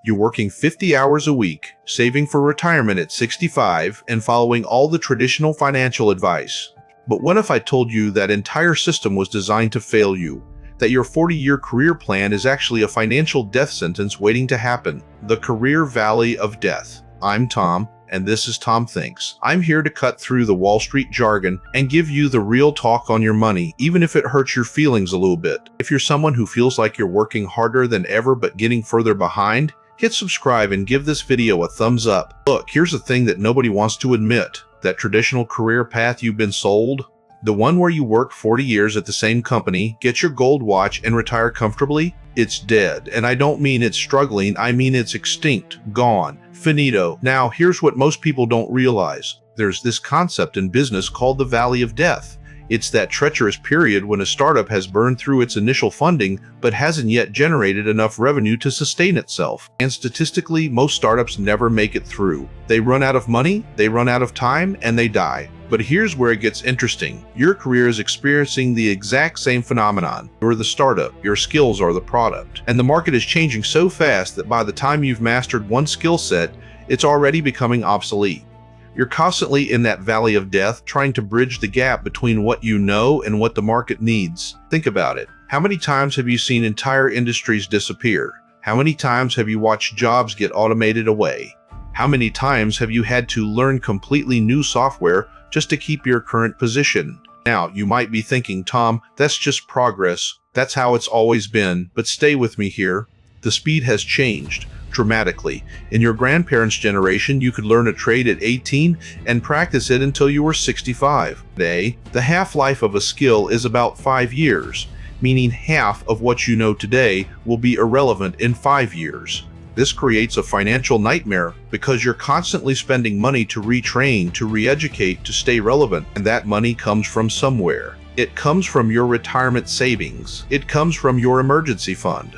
You're working 50 hours a week, saving for retirement at 65, and following all the traditional financial advice. But what if I told you that entire system was designed to fail you? That your 40-year career plan is actually a financial death sentence waiting to happen? The Career Valley of Death. I'm Tom, and this is Tom Thinks. I'm here to cut through the Wall Street jargon and give you the real talk on your money, even if it hurts your feelings a little bit. If you're someone who feels like you're working harder than ever but getting further behind, hit subscribe and give this video a thumbs up. Look, here's the thing that nobody wants to admit. That traditional career path you've been sold, the one where you work 40 years at the same company, get your gold watch, and retire comfortably, it's dead. And I don't mean it's struggling, I mean it's extinct, gone, finito. Now, here's what most people don't realize. There's this concept in business called the Valley of Death. It's that treacherous period when a startup has burned through its initial funding but hasn't yet generated enough revenue to sustain itself. And statistically, most startups never make it through. They run out of money, they run out of time, and they die. But here's where it gets interesting. Your career is experiencing the exact same phenomenon. You're the startup, your skills are the product. And the market is changing so fast that by the time you've mastered one skill set, it's already becoming obsolete. You're constantly in that valley of death, trying to bridge the gap between what you know and what the market needs. Think about it. How many times have you seen entire industries disappear? How many times have you watched jobs get automated away? How many times have you had to learn completely new software just to keep your current position? Now, you might be thinking, Tom, that's just progress. That's how it's always been. But stay with me here. The speed has changed dramatically. In your grandparents' generation, you could learn a trade at 18 and practice it until you were 65. Today, the half-life of a skill is about 5 years, meaning half of what you know today will be irrelevant in 5 years. This creates a financial nightmare because you're constantly spending money to retrain, to re-educate, to stay relevant, and that money comes from somewhere. It comes from your retirement savings. It comes from your emergency fund.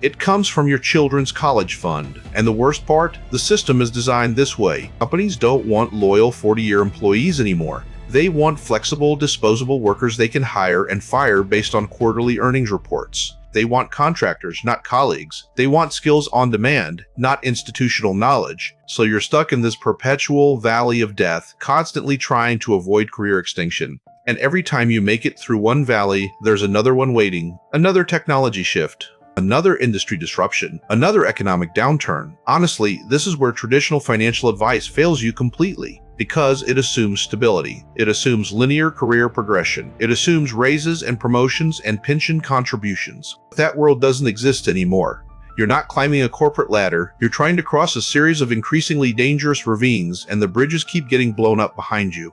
It comes from your children's college fund. And the worst part, the system is designed this way. Companies don't want loyal 40-year employees anymore. They want flexible, disposable workers they can hire and fire based on quarterly earnings reports. They want contractors, not colleagues. They want skills on demand, not institutional knowledge. So you're stuck in this perpetual valley of death, constantly trying to avoid career extinction. And every time you make it through one valley, there's another one waiting. Another technology shift. Another industry disruption, another economic downturn. Honestly, this is where traditional financial advice fails you completely, because it assumes stability. It assumes linear career progression. It assumes raises and promotions and pension contributions. But that world doesn't exist anymore. You're not climbing a corporate ladder, you're trying to cross a series of increasingly dangerous ravines, and the bridges keep getting blown up behind you.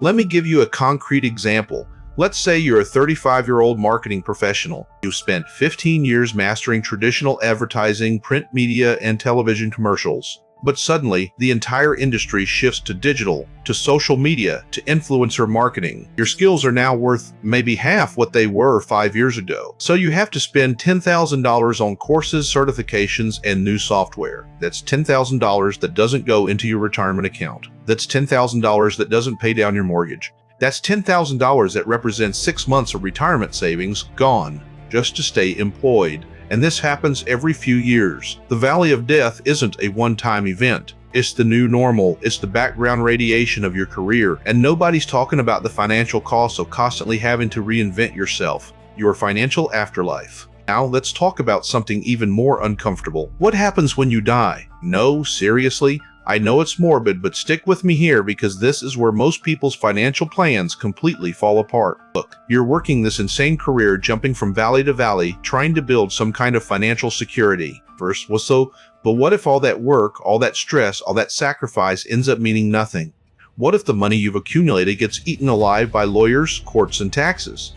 Let me give you a concrete example. Let's say you're a 35-year-old marketing professional. You've spent 15 years mastering traditional advertising, print media, and television commercials. But suddenly, the entire industry shifts to digital, to social media, to influencer marketing. Your skills are now worth maybe half what they were 5 years ago. So you have to spend $10,000 on courses, certifications, and new software. That's $10,000 that doesn't go into your retirement account. That's $10,000 that doesn't pay down your mortgage. That's $10,000 that represents 6 months of retirement savings gone, just to stay employed. And this happens every few years. The Valley of Death isn't a one-time event. It's the new normal. It's the background radiation of your career. And nobody's talking about the financial cost of constantly having to reinvent yourself, your financial afterlife. Now let's talk about something even more uncomfortable. What happens when you die? No, seriously? I know it's morbid, but stick with me here because this is where most people's financial plans completely fall apart. Look, you're working this insane career jumping from valley to valley, trying to build some kind of financial security. But what if all that work, all that stress, all that sacrifice ends up meaning nothing? What if the money you've accumulated gets eaten alive by lawyers, courts, and taxes?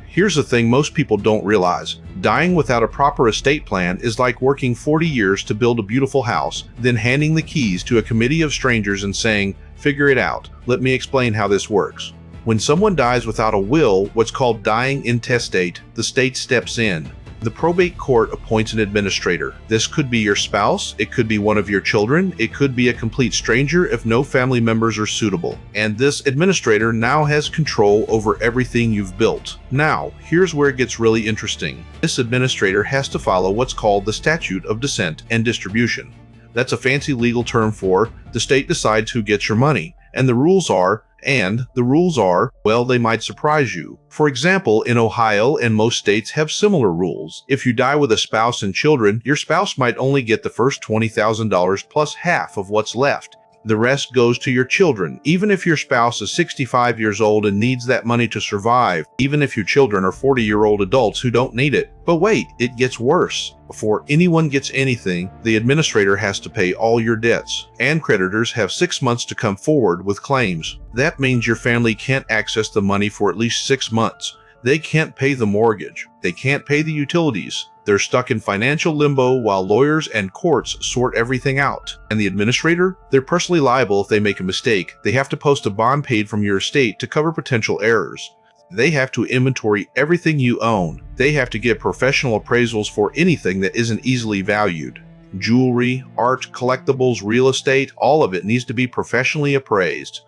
Here's the thing most people don't realize. Dying without a proper estate plan is like working 40 years to build a beautiful house, then handing the keys to a committee of strangers and saying, "Figure it out. Let me explain how this works." When someone dies without a will, what's called dying intestate, the state steps in. The probate court appoints an administrator. This could be your spouse, it could be one of your children, it could be a complete stranger if no family members are suitable. And this administrator now has control over everything you've built. Now, here's where it gets really interesting. This administrator has to follow what's called the statute of descent and distribution. That's a fancy legal term for the state decides who gets your money. And the rules are, well, they might surprise you. For example, in Ohio and most states have similar rules. If you die with a spouse and children, your spouse might only get the first $20,000 plus half of what's left. The rest goes to your children, even if your spouse is 65 years old and needs that money to survive, even if your children are 40-year-old adults who don't need it. But wait, it gets worse. Before anyone gets anything, the administrator has to pay all your debts, and creditors have 6 months to come forward with claims. That means your family can't access the money for at least 6 months. They can't pay the mortgage. They can't pay the utilities. They're stuck in financial limbo while lawyers and courts sort everything out. And the administrator? They're personally liable if they make a mistake. They have to post a bond paid from your estate to cover potential errors. They have to inventory everything you own. They have to get professional appraisals for anything that isn't easily valued. Jewelry, art, collectibles, real estate, all of it needs to be professionally appraised.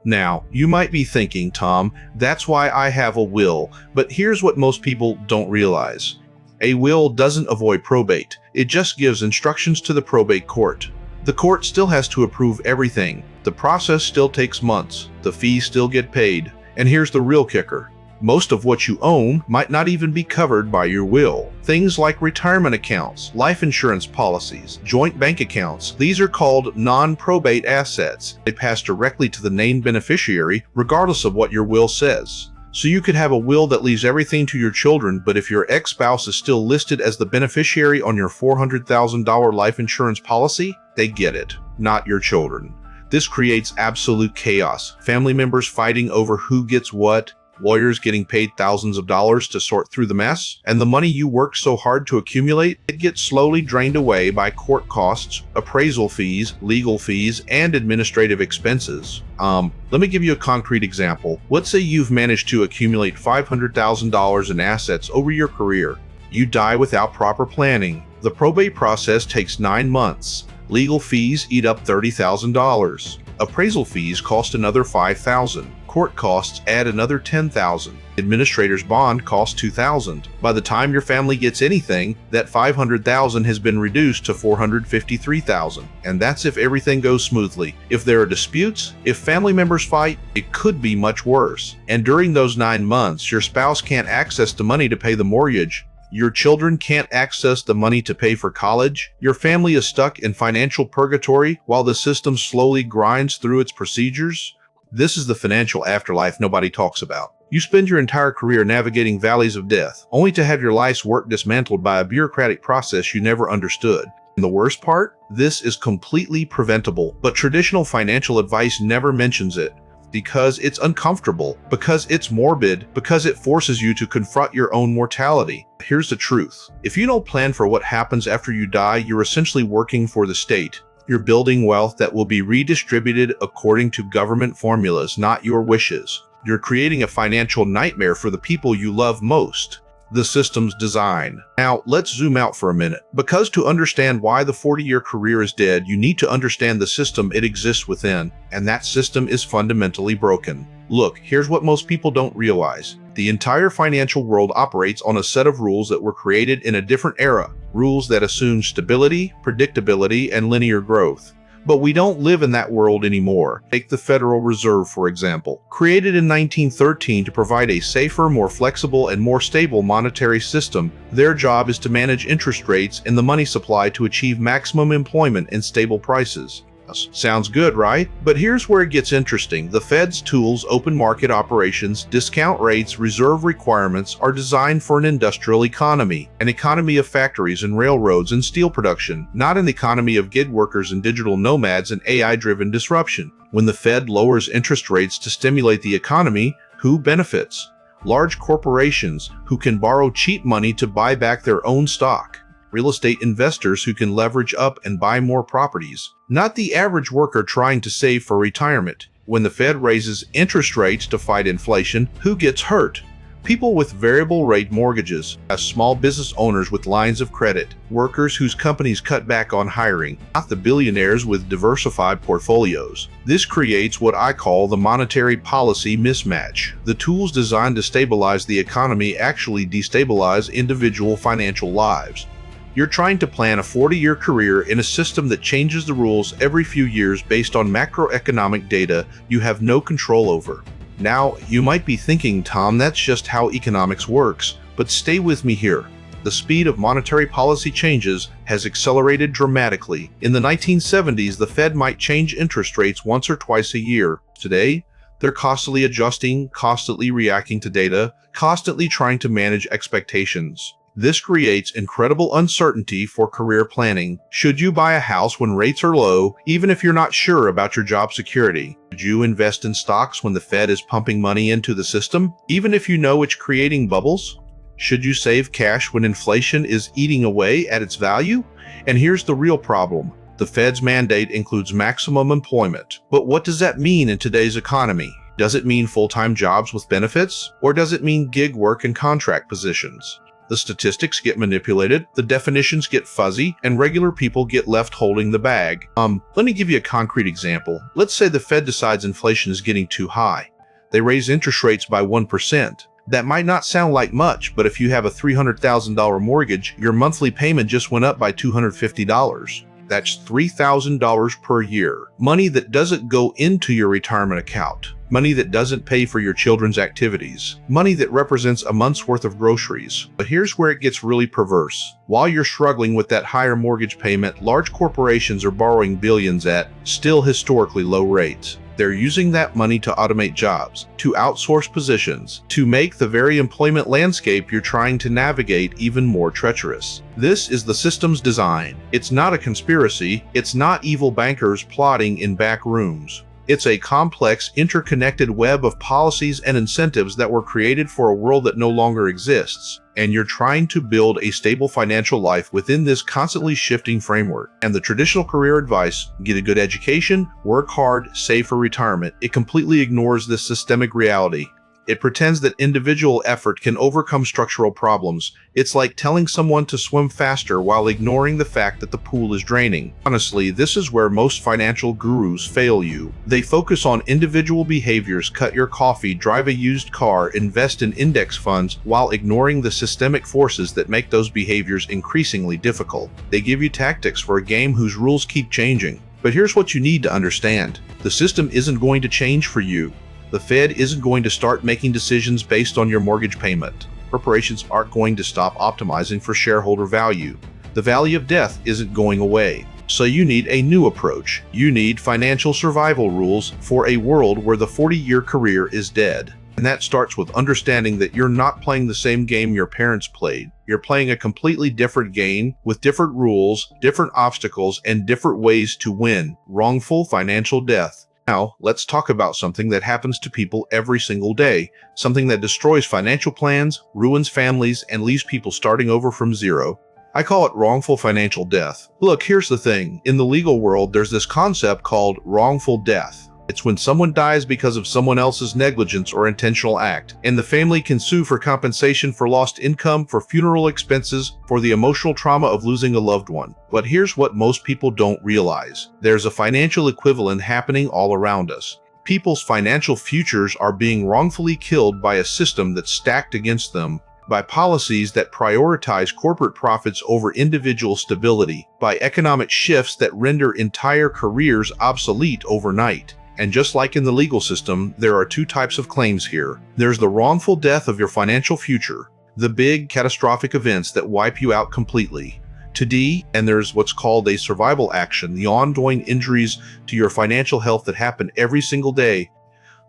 Now, you might be thinking, Tom, that's why I have a will, but here's what most people don't realize. A will doesn't avoid probate. It just gives instructions to the probate court. The court still has to approve everything. The process still takes months. The fees still get paid. And here's the real kicker. Most of what you own might not even be covered by your will. Things like retirement accounts, life insurance policies, joint bank accounts, these are called non-probate assets. They pass directly to the named beneficiary regardless of what your will says. So you could have a will that leaves everything to your children, but if your ex-spouse is still listed as the beneficiary on your $400,000 life insurance policy, they get it, not your children. This creates absolute chaos. Family members fighting over who gets what, lawyers getting paid thousands of dollars to sort through the mess, and the money you worked so hard to accumulate, it gets slowly drained away by court costs, appraisal fees, legal fees, and administrative expenses. Let me give you a concrete example. Let's say you've managed to accumulate $500,000 in assets over your career. You die without proper planning. The probate process takes 9 months. Legal fees eat up $30,000. Appraisal fees cost another $5,000. Court costs add another $10,000. Administrator's bond costs $2,000. By the time your family gets anything, that $500,000 has been reduced to $453,000. And that's if everything goes smoothly. If there are disputes, if family members fight, it could be much worse. And during those 9 months, your spouse can't access the money to pay the mortgage. Your children can't access the money to pay for college. Your family is stuck in financial purgatory while the system slowly grinds through its procedures. This is the financial afterlife nobody talks about. You spend your entire career navigating valleys of death, only to have your life's work dismantled by a bureaucratic process you never understood. And the worst part? This is completely preventable, but traditional financial advice never mentions it. Because it's uncomfortable, because it's morbid, because it forces you to confront your own mortality. Here's the truth. If you don't plan for what happens after you die, you're essentially working for the state. You're building wealth that will be redistributed according to government formulas, not your wishes. You're creating a financial nightmare for the people you love most. The system's design. Now, let's zoom out for a minute. Because to understand why the 40-year career is dead, you need to understand the system it exists within, and that system is fundamentally broken. Look, here's what most people don't realize. The entire financial world operates on a set of rules that were created in a different era, rules that assume stability, predictability, and linear growth. But we don't live in that world anymore. Take the Federal Reserve, for example. Created in 1913 to provide a safer, more flexible, and more stable monetary system, their job is to manage interest rates and the money supply to achieve maximum employment and stable prices. Sounds good, right? But here's where it gets interesting. The Fed's tools, open market operations, discount rates, reserve requirements are designed for an industrial economy, an economy of factories and railroads and steel production, not an economy of gig workers and digital nomads and AI-driven disruption. When the Fed lowers interest rates to stimulate the economy, who benefits? Large corporations who can borrow cheap money to buy back their own stock. Real estate investors who can leverage up and buy more properties. Not the average worker trying to save for retirement. When the Fed raises interest rates to fight inflation, who gets hurt? People with variable rate mortgages, as small business owners with lines of credit, workers whose companies cut back on hiring, not the billionaires with diversified portfolios. This creates what I call the monetary policy mismatch. The tools designed to stabilize the economy actually destabilize individual financial lives. You're trying to plan a 40-year career in a system that changes the rules every few years based on macroeconomic data you have no control over. Now, you might be thinking, Tom, that's just how economics works, but stay with me here. The speed of monetary policy changes has accelerated dramatically. In the 1970s, the Fed might change interest rates once or twice a year. Today, they're constantly adjusting, constantly reacting to data, constantly trying to manage expectations. This creates incredible uncertainty for career planning. Should you buy a house when rates are low, even if you're not sure about your job security? Should you invest in stocks when the Fed is pumping money into the system, even if you know it's creating bubbles? Should you save cash when inflation is eating away at its value? And here's the real problem. The Fed's mandate includes maximum employment. But what does that mean in today's economy? Does it mean full-time jobs with benefits? Or does it mean gig work and contract positions? The statistics get manipulated, the definitions get fuzzy, and regular people get left holding the bag. Let me give you a concrete example. Let's say the Fed decides inflation is getting too high. They raise interest rates by 1%. That might not sound like much, but if you have a $300,000 mortgage, your monthly payment just went up by $250. That's $3,000 per year. Money that doesn't go into your retirement account. Money that doesn't pay for your children's activities. Money that represents a month's worth of groceries. But here's where it gets really perverse. While you're struggling with that higher mortgage payment, large corporations are borrowing billions at still historically low rates. They're using that money to automate jobs, to outsource positions, to make the very employment landscape you're trying to navigate even more treacherous. This is the system's design. It's not a conspiracy. It's not evil bankers plotting in back rooms. It's a complex, interconnected web of policies and incentives that were created for a world that no longer exists. And you're trying to build a stable financial life within this constantly shifting framework. And the traditional career advice, get a good education, work hard, save for retirement, it completely ignores this systemic reality. It pretends that individual effort can overcome structural problems. It's like telling someone to swim faster while ignoring the fact that the pool is draining. Honestly, this is where most financial gurus fail you. They focus on individual behaviors, cut your coffee, drive a used car, invest in index funds, while ignoring the systemic forces that make those behaviors increasingly difficult. They give you tactics for a game whose rules keep changing. But here's what you need to understand. The system isn't going to change for you. The Fed isn't going to start making decisions based on your mortgage payment. Corporations aren't going to stop optimizing for shareholder value. The valley of death isn't going away. So you need a new approach. You need financial survival rules for a world where the 40-year career is dead. And that starts with understanding that you're not playing the same game your parents played. You're playing a completely different game with different rules, different obstacles, and different ways to win. Wrongful financial death. Now, let's talk about something that happens to people every single day, something that destroys financial plans, ruins families, and leaves people starting over from zero. I call it wrongful financial death. Look, here's the thing. In the legal world, there's this concept called wrongful death. It's when someone dies because of someone else's negligence or intentional act, and the family can sue for compensation for lost income, for funeral expenses, for the emotional trauma of losing a loved one. But here's what most people don't realize. There's a financial equivalent happening all around us. People's financial futures are being wrongfully killed by a system that's stacked against them, by policies that prioritize corporate profits over individual stability, by economic shifts that render entire careers obsolete overnight. And just like in the legal system, there are two types of claims here. There's the wrongful death of your financial future, the big catastrophic events that wipe you out completely. And there's what's called a survival action, the ongoing injuries to your financial health that happen every single day.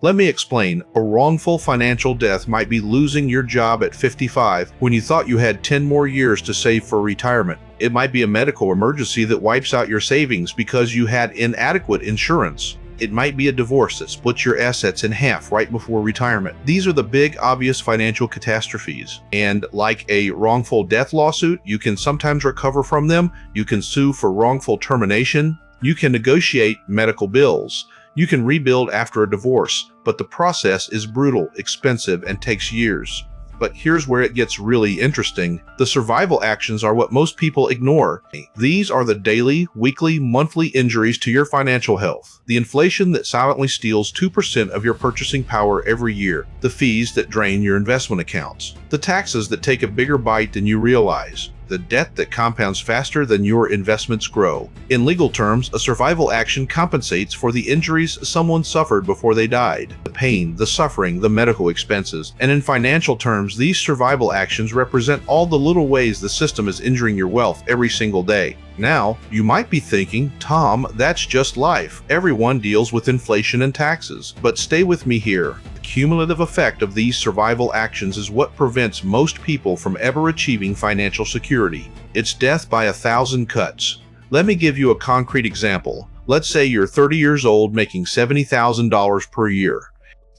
Let me explain. A wrongful financial death might be losing your job at 55 when you thought you had 10 more years to save for retirement. It might be a medical emergency that wipes out your savings because you had inadequate insurance. It might be a divorce that splits your assets in half right before retirement. These are the big, obvious financial catastrophes. And like a wrongful death lawsuit, you can sometimes recover from them. You can sue for wrongful termination. You can negotiate medical bills. You can rebuild after a divorce. But the process is brutal, expensive, and takes years. But here's where it gets really interesting. The survival actions are what most people ignore. These are the daily, weekly, monthly injuries to your financial health. The inflation that silently steals 2% of your purchasing power every year. The fees that drain your investment accounts. The taxes that take a bigger bite than you realize. The debt that compounds faster than your investments grow. In legal terms, a survival action compensates for the injuries someone suffered before they died. The pain, the suffering, the medical expenses. And in financial terms, these survival actions represent all the little ways the system is injuring your wealth every single day. Now, you might be thinking, Tom, that's just life. Everyone deals with inflation and taxes. But stay with me here. The cumulative effect of these survival actions is what prevents most people from ever achieving financial security. It's death by 1,000 cuts. Let me give you a concrete example. Let's say you're 30 years old making $70,000 per year.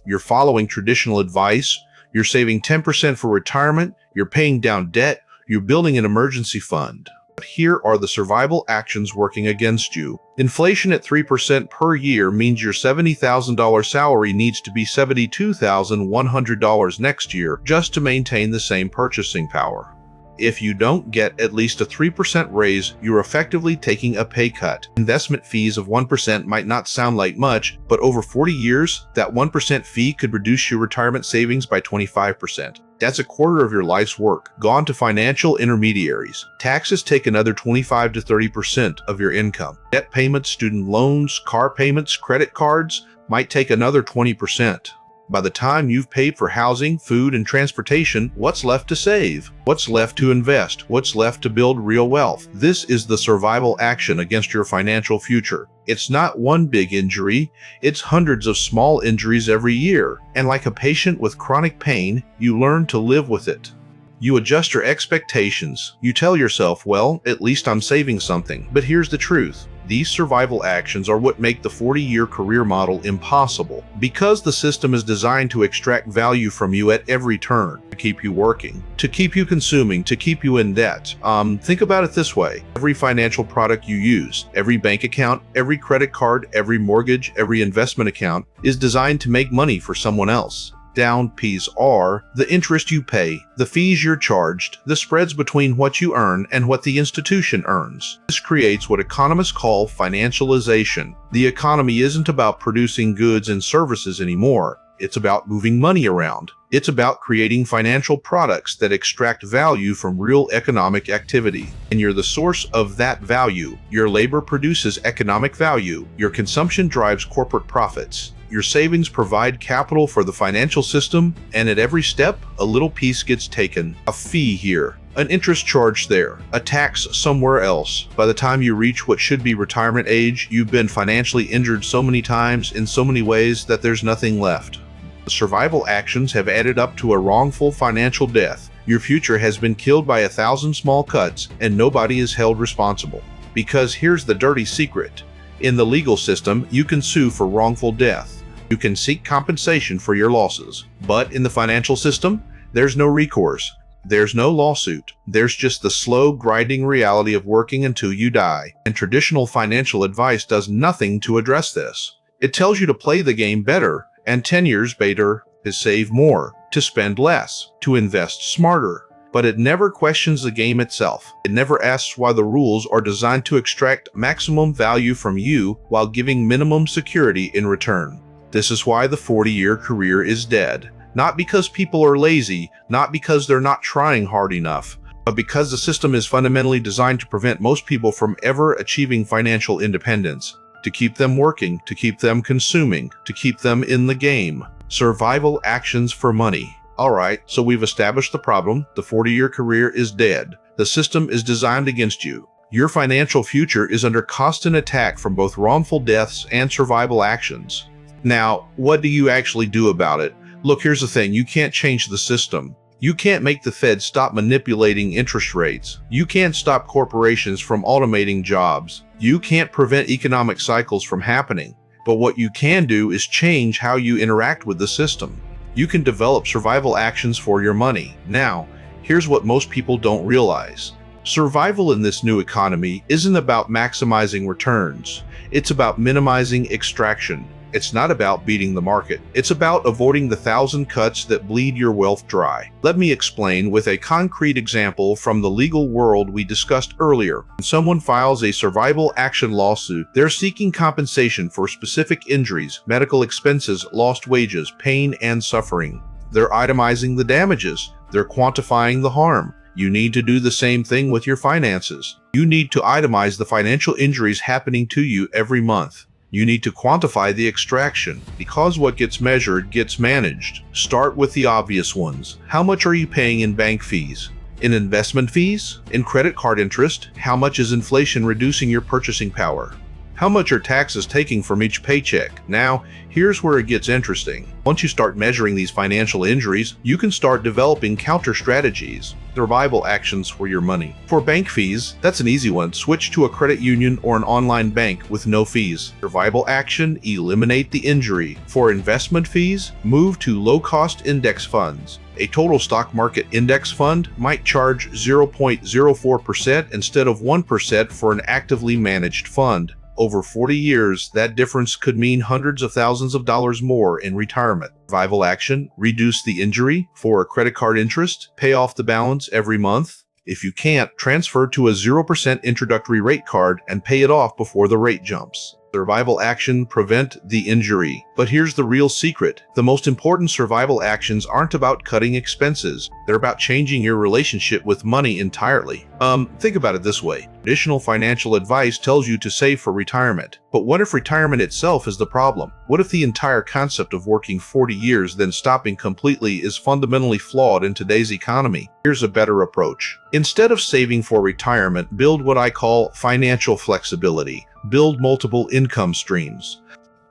You're following traditional advice. You're saving 10% for retirement. You're paying down debt. You're building an emergency fund. But here are the survival actions working against you. Inflation at 3% per year means your $70,000 salary needs to be $72,100 next year just to maintain the same purchasing power. If you don't get at least a 3% raise, you're effectively taking a pay cut. Investment fees of 1% might not sound like much, but over 40 years, that 1% fee could reduce your retirement savings by 25%. That's a quarter of your life's work, gone to financial intermediaries. Taxes take another 25 to 30% of your income. Debt payments, student loans, car payments, credit cards might take another 20%. By the time you've paid for housing, food, and transportation, what's left to save? What's left to invest? What's left to build real wealth? This is the survival action against your financial future. It's not one big injury, it's hundreds of small injuries every year. And like a patient with chronic pain, you learn to live with it. You adjust your expectations. You tell yourself, well, at least I'm saving something. But here's the truth. These survival actions are what make the 40-year career model impossible. Because the system is designed to extract value from you at every turn, to keep you working, to keep you consuming, to keep you in debt. Think about it this way. Every financial product you use, every bank account, every credit card, every mortgage, every investment account is designed to make money for someone else. Down P's are the interest you pay, the fees you're charged, the spreads between what you earn and what the institution earns. This creates what economists call financialization. The economy isn't about producing goods and services anymore. It's about moving money around. It's about creating financial products that extract value from real economic activity. And you're the source of that value. Your labor produces economic value. Your consumption drives corporate profits. Your savings provide capital for the financial system, and at every step, a little piece gets taken. A fee here, an interest charge there, a tax somewhere else. By the time you reach what should be retirement age, you've been financially injured so many times in so many ways that there's nothing left. The survival actions have added up to a wrongful financial death. Your future has been killed by 1,000 small cuts, and nobody is held responsible. Because here's the dirty secret. In the legal system, you can sue for wrongful death. You can seek compensation for your losses. But in the financial system, there's no recourse. There's no lawsuit. There's just the slow, grinding reality of working until you die. And traditional financial advice does nothing to address this. It tells you to play the game better, and 10 years later, to save more, to spend less, to invest smarter. But it never questions the game itself. It never asks why the rules are designed to extract maximum value from you while giving minimum security in return. This is why the 40-year career is dead. Not because people are lazy, not because they're not trying hard enough, but because the system is fundamentally designed to prevent most people from ever achieving financial independence. To keep them working, to keep them consuming, to keep them in the game. Survival actions for money. Alright, so we've established the problem. The 40-year career is dead. The system is designed against you. Your financial future is under constant attack from both wrongful deaths and survival actions. Now, what do you actually do about it? Look, here's the thing. You can't change the system. You can't make the Fed stop manipulating interest rates. You can't stop corporations from automating jobs. You can't prevent economic cycles from happening. But what you can do is change how you interact with the system. You can develop survival actions for your money. Now, here's what most people don't realize. Survival in this new economy isn't about maximizing returns. It's about minimizing extraction. It's not about beating the market. It's about avoiding the 1,000 cuts that bleed your wealth dry. Let me explain with a concrete example from the legal world we discussed earlier. When someone files a survival action lawsuit, they're seeking compensation for specific injuries, medical expenses, lost wages, pain, and suffering. They're itemizing the damages. They're quantifying the harm. You need to do the same thing with your finances. You need to itemize the financial injuries happening to you every month. You need to quantify the extraction, because what gets measured gets managed. Start with the obvious ones. How much are you paying in bank fees? In investment fees? In credit card interest? How much is inflation reducing your purchasing power? How much are taxes taking from each paycheck? Now, here's where it gets interesting. Once you start measuring these financial injuries, you can start developing counter strategies, survival actions for your money. For bank fees, that's an easy one. Switch to a credit union or an online bank with no fees. Survival action, eliminate the injury. For investment fees, move to low-cost index funds. A total stock market index fund might charge 0.04% instead of 1% for an actively managed fund. Over 40 years, that difference could mean hundreds of thousands of dollars more in retirement. Survival action, reduce the injury. For a credit card interest, pay off the balance every month. If you can't, transfer to a 0% introductory rate card and pay it off before the rate jumps. Survival action, prevent the injury. But here's the real secret. The most important survival actions aren't about cutting expenses. They're about changing your relationship with money entirely. Think about it this way. Traditional financial advice tells you to save for retirement. But what if retirement itself is the problem? What if the entire concept of working 40 years then stopping completely is fundamentally flawed in today's economy? Here's a better approach. Instead of saving for retirement, build what I call financial flexibility. Build multiple income streams.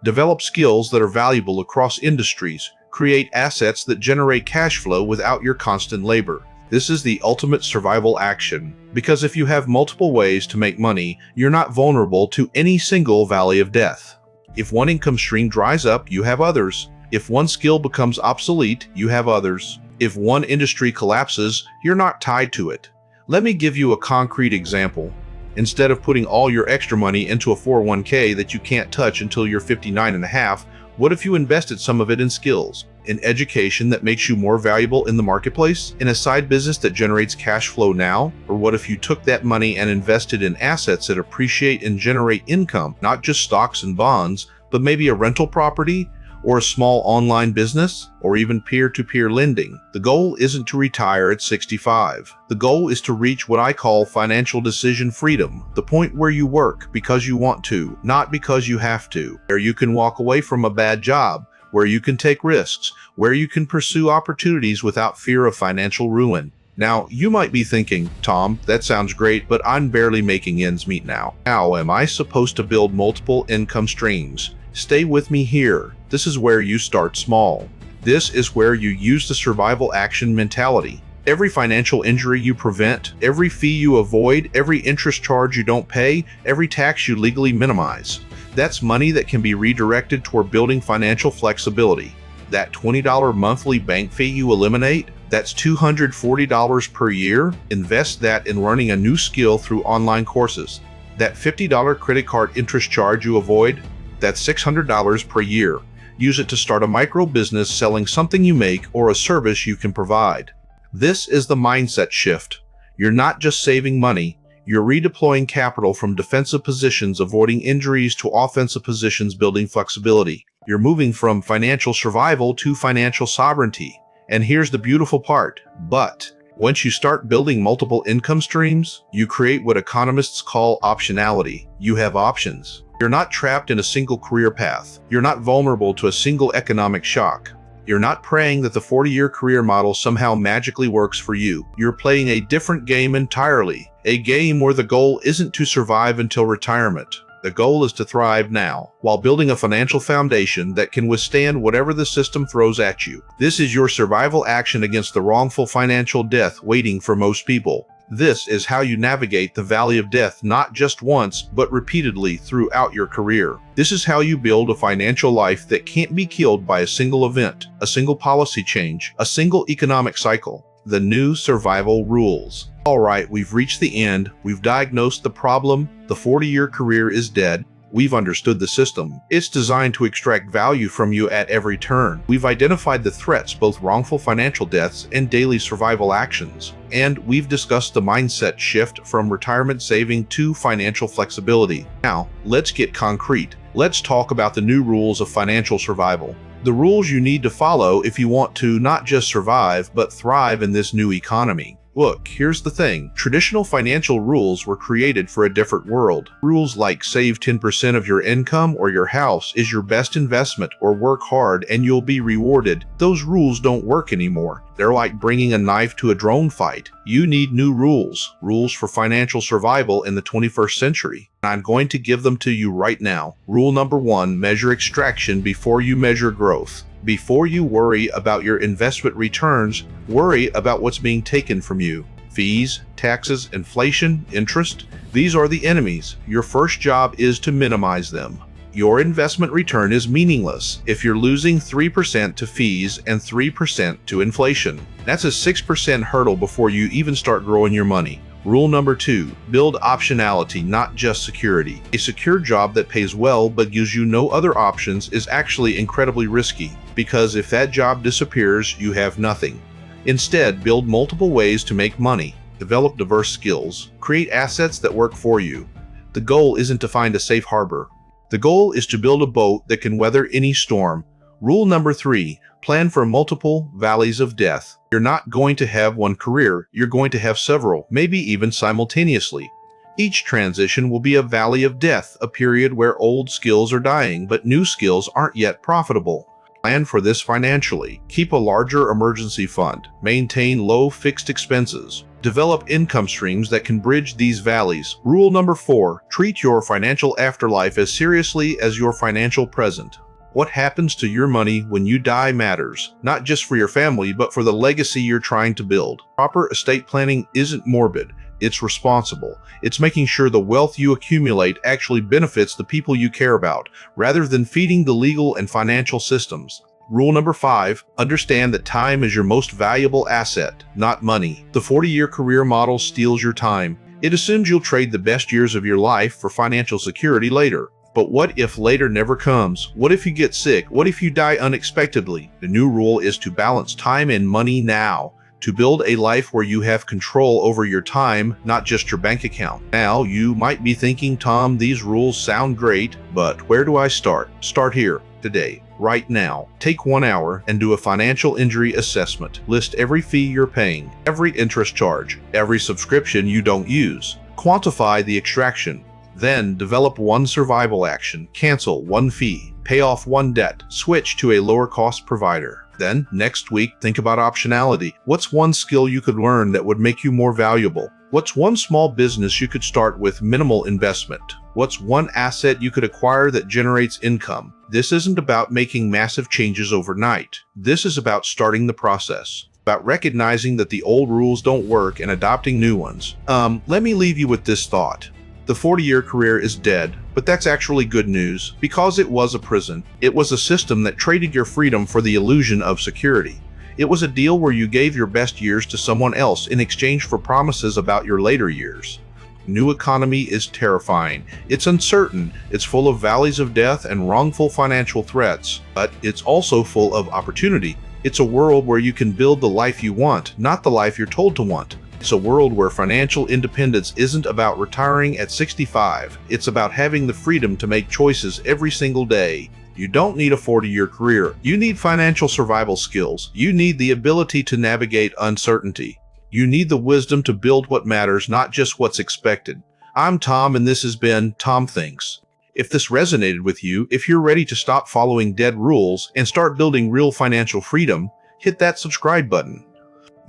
Develop skills that are valuable across industries. Create assets that generate cash flow without your constant labor. This is the ultimate survival action, because if you have multiple ways to make money, you're not vulnerable to any single valley of death. If one income stream dries up, you have others. If one skill becomes obsolete, you have others. If one industry collapses, you're not tied to it. Let me give you a concrete example. Instead of putting all your extra money into a 401k that you can't touch until you're 59 and a half, what if you invested some of it in skills, in education that makes you more valuable in the marketplace, in a side business that generates cash flow now? Or what if you took that money and invested in assets that appreciate and generate income, not just stocks and bonds, but maybe a rental property, or a small online business, or even peer-to-peer lending? The goal isn't to retire at 65. The goal is to reach what I call financial decision freedom, the point where you work because you want to, not because you have to, where you can walk away from a bad job, where you can take risks, where you can pursue opportunities without fear of financial ruin. Now, you might be thinking, Tom, that sounds great, but I'm barely making ends meet now. How am I supposed to build multiple income streams? Stay with me here. This is where you start small. This is where you use the survival action mentality. Every financial injury you prevent, every fee you avoid, every interest charge you don't pay, every tax you legally minimize. That's money that can be redirected toward building financial flexibility. That $20 monthly bank fee you eliminate, that's $240 per year. Invest that in learning a new skill through online courses. That $50 credit card interest charge you avoid, that's $600 per year. Use it to start a micro business selling something you make or a service you can provide. This is the mindset shift. You're not just saving money, you're redeploying capital from defensive positions, avoiding injuries, to offensive positions, building flexibility. You're moving from financial survival to financial sovereignty. And here's the beautiful part. But once you start building multiple income streams, you create what economists call optionality. You have options. You're not trapped in a single career path. You're not vulnerable to a single economic shock. You're not praying that the 40-year career model somehow magically works for you. You're playing a different game entirely. A game where the goal isn't to survive until retirement. The goal is to thrive now, while building a financial foundation that can withstand whatever the system throws at you. This is your survival action against the wrongful financial death waiting for most people. This is how you navigate the valley of death, not just once, but repeatedly throughout your career. This is how you build a financial life that can't be killed by a single event, a single policy change, a single economic cycle. The new survival rules. All right, we've reached the end. We've diagnosed the problem. The 40-year career is dead. We've understood the system. It's designed to extract value from you at every turn. We've identified the threats, both wrongful financial deaths and daily survival actions. And we've discussed the mindset shift from retirement saving to financial flexibility. Now, let's get concrete. Let's talk about the new rules of financial survival. The rules you need to follow if you want to not just survive, but thrive in this new economy. Look, here's the thing. Traditional financial rules were created for a different world. Rules like save 10% of your income or your house is your best investment or work hard and you'll be rewarded. Those rules don't work anymore. They're like bringing a knife to a drone fight. You need new rules. Rules for financial survival in the 21st century. I'm going to give them to you right now. Rule number 1, measure extraction before you measure growth. Before you worry about your investment returns, worry about what's being taken from you. Fees, taxes, inflation, interest, these are the enemies. Your first job is to minimize them. Your investment return is meaningless if you're losing 3% to fees and 3% to inflation. That's a 6% hurdle before you even start growing your money. Rule number 2, build optionality, not just security. A secure job that pays well but gives you no other options is actually incredibly risky, because if that job disappears, you have nothing. Instead, build multiple ways to make money, develop diverse skills, create assets that work for you. The goal isn't to find a safe harbor. The goal is to build a boat that can weather any storm. Rule number 3, plan for multiple valleys of death. You're not going to have one career, you're going to have several, maybe even simultaneously. Each transition will be a valley of death, a period where old skills are dying, but new skills aren't yet profitable. Plan for this financially. Keep a larger emergency fund. Maintain low fixed expenses. Develop income streams that can bridge these valleys. Rule number 4, treat your financial afterlife as seriously as your financial present. What happens to your money when you die matters, not just for your family, but for the legacy you're trying to build. Proper estate planning isn't morbid, it's responsible. It's making sure the wealth you accumulate actually benefits the people you care about, rather than feeding the legal and financial systems. Rule number 5, understand that time is your most valuable asset, not money. The 40-year career model steals your time. It assumes you'll trade the best years of your life for financial security later. But what if later never comes? What if you get sick? What if you die unexpectedly? The new rule is to balance time and money now, to build a life where you have control over your time, not just your bank account. Now, you might be thinking, Tom, these rules sound great, but where do I start? Start here, today, right now. Take 1 hour and do a financial injury assessment. List every fee you're paying, every interest charge, every subscription you don't use. Quantify the extraction. Then develop one survival action, cancel one fee, pay off one debt, switch to a lower cost provider. Then, next week, think about optionality. What's one skill you could learn that would make you more valuable? What's one small business you could start with minimal investment? What's one asset you could acquire that generates income? This isn't about making massive changes overnight. This is about starting the process, about recognizing that the old rules don't work and adopting new ones. Let me leave you with this thought. The 40-year career is dead, but that's actually good news, because it was a prison. It was a system that traded your freedom for the illusion of security. It was a deal where you gave your best years to someone else in exchange for promises about your later years. New economy is terrifying. It's uncertain, it's full of valleys of death and wrongful financial threats, but it's also full of opportunity. It's a world where you can build the life you want, not the life you're told to want. It's a world where financial independence isn't about retiring at 65. It's about having the freedom to make choices every single day. You don't need a 40-year career. You need financial survival skills. You need the ability to navigate uncertainty. You need the wisdom to build what matters, not just what's expected. I'm Tom, and this has been Tom Thinks. If this resonated with you, if you're ready to stop following dead rules and start building real financial freedom, hit that subscribe button.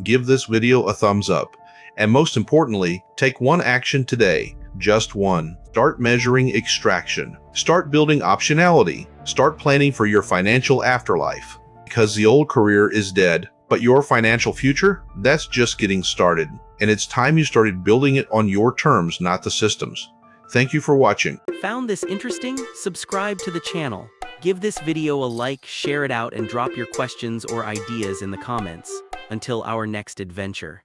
Give this video a thumbs up. And most importantly, take one action today, just one. Start measuring extraction. Start building optionality. Start planning for your financial afterlife. Because the old career is dead, but your financial future, that's just getting started. And it's time you started building it on your terms, not the system's. Thank you for watching. Found this interesting? Subscribe to the channel. Give this video a like, share it out, and drop your questions or ideas in the comments. Until our next adventure.